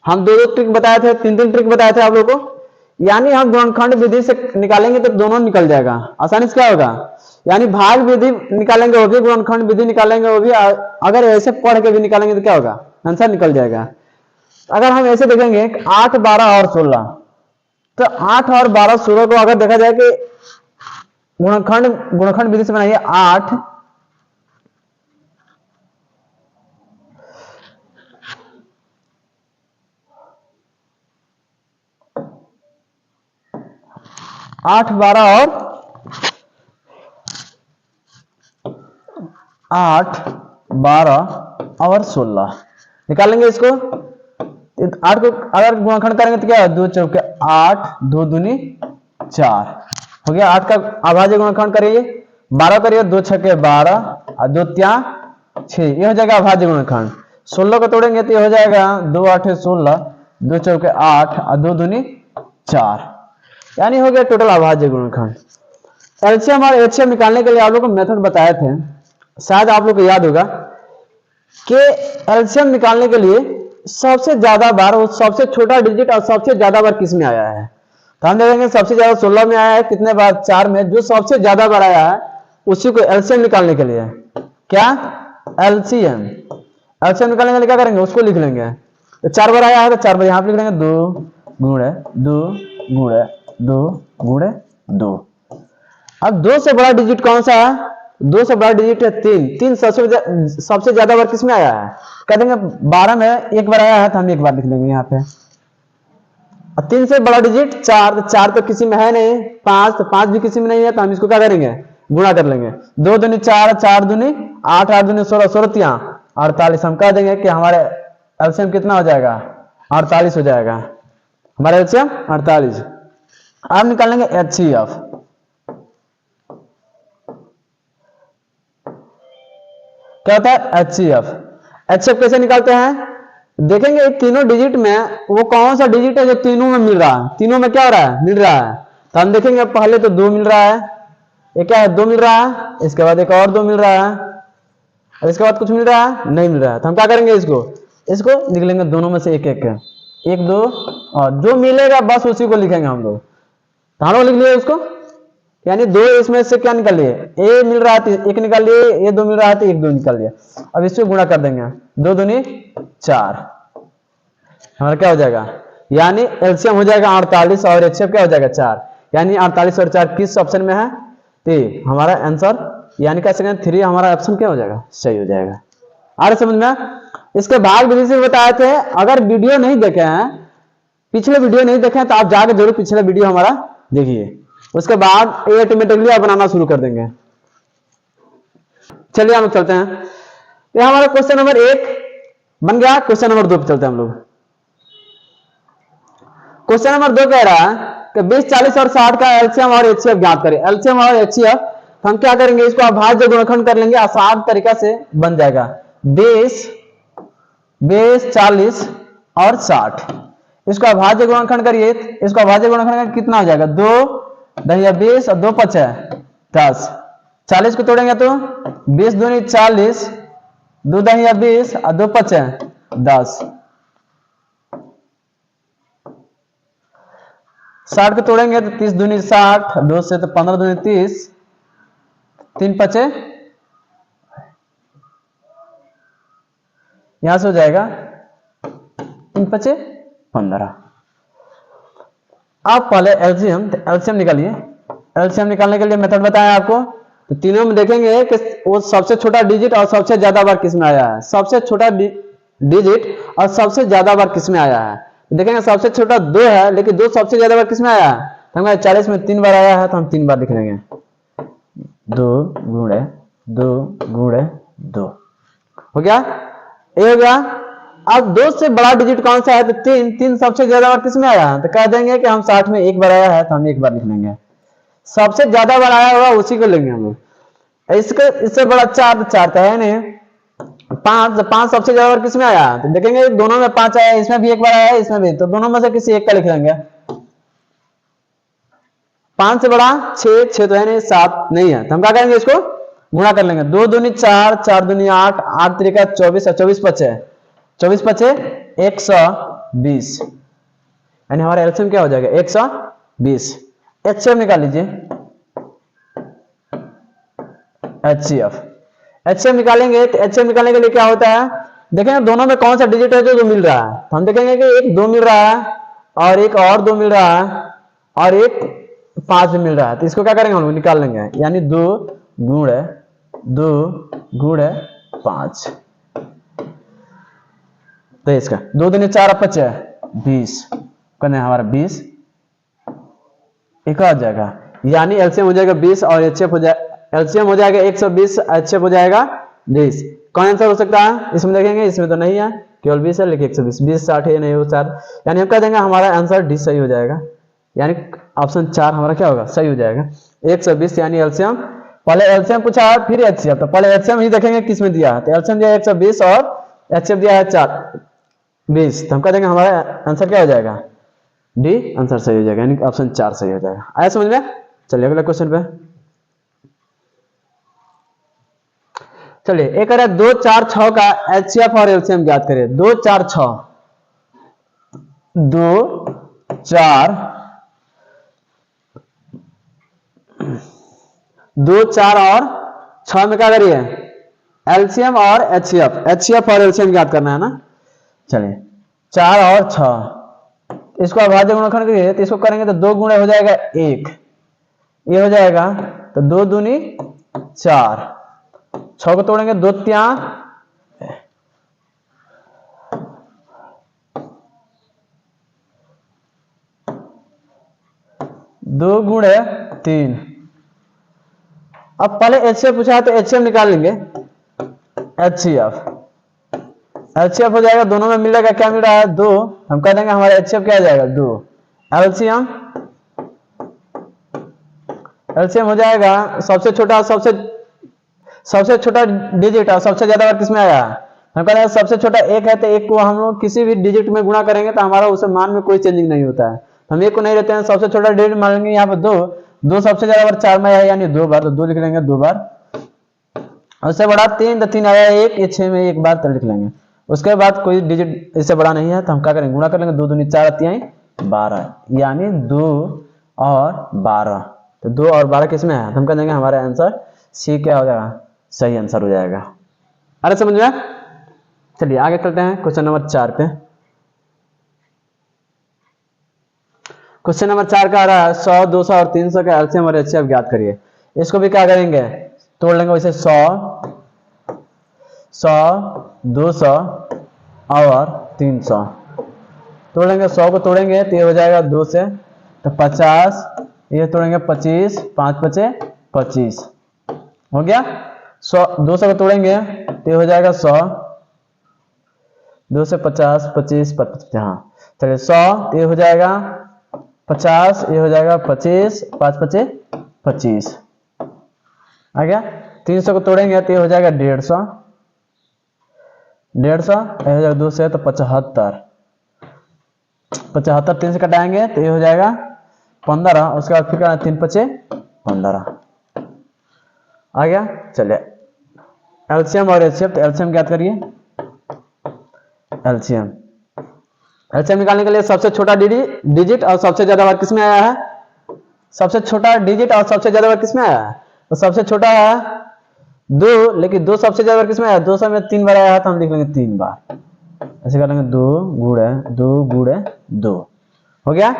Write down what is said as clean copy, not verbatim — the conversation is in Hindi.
हम दो दो ट्रिक बताए थे, तीन तीन ट्रिक बताए थे आप लोगों को। यानी हम गुणनखंड विधि से निकालेंगे तो दोनों निकल जाएगा आसानी से। क्या होगा, यानी भाग विधि निकालेंगे वो भी, गुणनखंड विधि निकालेंगे वो भी। अगर ऐसे पढ़ के भी निकालेंगे तो क्या होगा, आंसर निकल जाएगा। अगर हम ऐसे देखेंगे 8, 12 और 16, तो 8 और 12, 16 को अगर देखा जाए कि गुणनखंड विधि से बनाइए। 8 8, 12 और 8, 12 और 16 निकालेंगे इसको। 8 को अगर गुणनखंड करेंगे तो क्या है, 2 चौके 8, 2 दूनी 4 हो गया। 8 का अभाज्य गुणनखंड करिए, 12 करिए, 2 छके 12 और 2 त्या 6, ये हो जाएगा अभाज्य गुणनखंड। 16 को तोड़ेंगे तो ये हो जाएगा 2 8 16, 2 चौके 8 और 2 दूनी 4, यानी हो गया टोटल अभाज्य गुणनखंड। एलसीएम और एचसीएम निकालने के लिए आप लोग को मेथड बताए थे, शायद आप लोग को याद होगा कि एलसीएम निकालने के लिए सबसे ज्यादा बार, वो सबसे छोटा डिजिट और सबसे ज्यादा बार किस में आया है। तो हम देखेंगे सबसे ज्यादा 16 में आया है, कितने बार, 4 में। जो सबसे ज्यादा बार आया है उसी को एलसीएम निकालने के लिए, क्या, एलसीएम निकालने के लिए क्या करेंगे, उसको लिख लेंगे। तो 4 बार आया है तो 4 बार यहां पर लिख लेंगे, 2 गुणे 2 गुणे 2 गुणे 2। अब 2 से बड़ा डिजिट कौन सा है, 2 से बड़ा डिजिट है 3। 3 सबसे ज्यादा बार किसमें आया है, कह देंगे 12 में एक बार आया है तो हम एक बार लिख लेंगे यहाँ पे। और 3 से बड़ा डिजिट 4, तो 4 तो किसी में है नहीं। 5, तो 5 भी किसी में नहीं है, तो हम इसको क्या करेंगे, गुणा कर लेंगे। 2 दूनी 4, 4 दूनी 8, 8 दूनी 16, 16 तिया 48। हम कह देंगे कि हमारे एलसीएम कितना हो जाएगा, 48 हो जाएगा हमारा एलसीएम 48। अब निकालेंगे एचसीएफ। क्या होता है एचसीएफ। एचसीएफ कैसे निकालते हैं, देखेंगे तीनों डिजिट में वो कौन सा डिजिट है जो तीनों में मिल रहा है। तीनों में क्या हो रहा है, मिल रहा है। तो हम देखेंगे पहले तो 2 मिल रहा है, ये क्या है, 2 मिल रहा है। इसके बाद एक और 2 मिल रहा है, और इसके बाद कुछ मिल रहा है, नहीं मिल रहा है। तो हम क्या करेंगे, इसको निकलेंगे दोनों में से एक एक, 1 2, और जो मिलेगा बस उसी को लिखेंगे हम लोग। तो हम लोग लिख लिए उसको, यानी 2 इसमें से क्या निकाल लिए, ए मिल रहा है 1 निकाल लिए, ये 2 मिल रहा है तो 1 2 निकाल लिया। अब इससे गुणा कर देंगे, 2 दूनी 4, हमारा क्या हो जाएगा, यानी एलसीएम हो जाएगा 48 और एचसीएफ क्या हो जाएगा 4। यानी 48 और 4 किस ऑप्शन में है, तो हमारा आंसर यानी क्या सेकंड 3 हमारा ऑप्शन क्या हो जाएगा, सही हो जाएगा। आ रहा समझ में। इसके भाग विधि से बताए थे। अगर वीडियो नहीं देखे हैं, पिछले वीडियो नहीं देखे हैं, तो आप जाकर जरूर पिछले वीडियो हमारा देखिए, उसके बाद ये ऑटोमेटिकली आप बनाना शुरू कर देंगे। चलिए हम लोग चलते हैं। ये हमारा क्वेश्चन नंबर 1 बन गया। क्वेश्चन नंबर 2 पे चलते हैं हम लोग। क्वेश्चन नंबर 2 कह रहा है कि 20 40 और 60 का एलसीएम और एचसीएफ ज्ञात करें। एलसीएम और एचसीएफ हम क्या करेंगे, इसको अभाज्य गुणनखंड कर लेंगे, आसान तरीका से बन जाएगा। 20 40 और 60, इसको अभाज्य गुणनखंड करिए। इसको अभाज्य गुणनखंड कितना हो जाएगा, 2 दहिया 20 और 2 5 10। 40 को तोड़ेंगे तो 20 दूनी 40, 2 दहिया 20 और 2 5 10। 60 को तोड़ेंगे तो 30 दूनी 60, 2 से तो 15 दूनी 30, 3 5 यहां से हो जाएगा 3 5 15। आप पहले एलसीएम निकालिए। एलसीएम निकालने के लिए मेथड बताया आपको। तो तीनों में देखेंगे कि वो सबसे छोटा डिजिट और सबसे ज्यादा बार किस में आया है, सबसे छोटा डिजिट और सबसे ज्यादा बार किस में आया है। देखेंगे सबसे छोटा 2 है, लेकिन 2 सबसे ज्यादा बार किस में आया है, हमें 40 में 3 बार आया है, तो हम 3 बार लिख लेंगे, 2 गुणे 2 गुणे 2 हो गया, ये हो गया। अब 2 से बड़ा डिजिट कौन सा है, तो 3 सबसे ज्यादा बार किस में आया है, तो कह देंगे कि हम 60 में 1 बार आया है, तो हम 1 बार लिख लेंगे। सबसे ज्यादा बार आया होगा उसी को लेंगे हम लोग। इससे बड़ा 4 तो है नहीं। 5 सबसे ज्यादा बार किस में आया, तो देखेंगे दोनों में 5 आया, इसमें भी 1 बार आया है, इसमें भी, तो दोनों में से किसी एक का लिख लेंगे। 5 से बड़ा 6 तो है नहीं, 7 नहीं है, तो हम क्या करेंगे, इसको गुणा कर लेंगे। 2 दूनी 4, 4 दूनी 8, 8 3 24 और 24 5 24 5 100 120, यानी हमारा एलसीएम क्या हो जाएगा 120। एचसीएफ निकाल लीजिए, एचसीएफ निकालेंगे तो एचसीएफ निकालने के लिए क्या होता है, देखेंगे दोनों में कौन सा डिजिट है जो मिल रहा है, तो हम देखेंगे कि एक 2 मिल रहा है और एक और 2 मिल रहा है और एक 5 भी मिल रहा है, तो इसको क्या करेंगे हम लोग निकाल लेंगे, यानी 2 गुणे 5, तो इसका 2 दूनी 4 बचे 20 करने हमारा 20 एक आ जाएगा, यानी एलसीएम हो जाएगा 20 और एचसीएफ हो जाएगा, एलसीएम हो जाएगा 120, एचसीएफ हो जाएगा 20। कौन आंसर हो सकता है इसमें, देखेंगे इसमें तो नहीं है, केवल 20 है, लेकिन 120, 20 60 है नहीं हो 4, यानी हम कह देंगे हमारा आंसर डी सही हो जाएगा, यानी ऑप्शन 4 हमारा क्या होगा सही हो जाएगा 120, यानी एलसीएम, पहले एलसीएम पूछा है फिर एचसीएफ, तो पहले एलसीएम ही देखेंगे किस में दिया है, तो एलसीएम दिया है 120 और एचसीएफ दिया है 20, तो हम कह देंगे हमारा आंसर क्या हो जाएगा डी आंसर सही हो जाएगा, यानी ऑप्शन 4 सही हो जाएगा। आया समझ में? चलिए अगले क्वेश्चन पे, चलिए एक है 2 4 6 का एचसीएफ और एलसीएम ज्ञात करें। 2 4 6 और 6 में क्या करिए एलसीएम और एचसीएफ और एलसीएम ज्ञात करना है ना। चलिए 4 और 6 इसको अभाज्य गुणनखंड करिए, तो इसको करेंगे तो 2 गुणे हो जाएगा 1, ये हो जाएगा तो 2 दूनी 4, 6 को तोड़ेंगे 2 त्या 2 गुणे 3। अब पहले एचसीएफ पूछा है तो एचसीएफ निकाल लेंगे, एचसीएफ हो जाएगा, दोनों में मिलेगा क्या मिल रहा है 2, हम कह देंगे हमारा एचसीएफ क्या आ जाएगा 2। एलसीएम हो जाएगा सबसे छोटा डिजिट और सबसे ज्यादा बार किसमें आया, हम कह रहे हैं सबसे छोटा 1 है तो 1 को हम लोग किसी भी डिजिट में गुणा करेंगे तो हमारा उस मान में कोई चेंजिंग नहीं होता है, हम 1 को नहीं लेते हैं, सबसे छोटा डिजिट मान लेंगे यहाँ पे 2 सबसे ज्यादा बार 4 में आया यानी 2 बार, तो 2 लिख लेंगे 2 बार, उससे बड़ा 3 तो 3 आया 1, ये 6 में 1 बार तो लिख लेंगे, उसके बाद कोई डिजिट इससे बड़ा नहीं है तो हम क्या करेंगे गुणा कर लेंगे, 2 दूनी 4 3 12, यानी 2 और 12, तो 2 और 12 किसमें है, तो हम कह देंगे हमारा आंसर सी क्या हो जाएगा सही आंसर हो जाएगा। अरे समझ में? चलिए आगे चलते हैं क्वेश्चन नंबर 4 पे। क्वेश्चन नंबर 4 का आ रहा है 100 200 और 300 का एलसीएम और एचसीएफ ज्ञात करिए। इसको भी क्या करेंगे तोड़ लेंगे, वैसे 100 200 और 300 तोड़ लेंगे, 100 को तोड़ेंगे तो ये हो जाएगा 2 से, तो 50, ये तोड़ेंगे 25, 5 बचे 25 हो गया। 200 को तोड़ेंगे तो ये हो जाएगा 100, 2 से 50 25 55, हाँ चलिए 100 ये हो जाएगा 50, ये हो जाएगा 25, 5 बचे 25 आ गया। 300 को तोड़ेंगे तो ये हो जाएगा 150, 2 से तो 75, 3 से कटाएंगे तो ये हो जाएगा 15, उसके बाद फिर 3 बचे 15 आ गया। चलिए एलसीएम और एचसीएफ, तो एलसीएम ज्ञात करिए। एलसीएम निकालने के लिए सबसे छोटा डिजिट और सबसे ज्यादा बार किसमें आया है, सबसे छोटा डिजिट और सबसे ज्यादा बार किसमें आया है, तो सबसे छोटा है 2, लेकिन 2 सबसे ज्यादा बार किसमें आया, 200 में 3 बार आया है तो हम लिख लेंगे 3 बार, ऐसे कर लेंगे 2 गुणे 2 हो गया।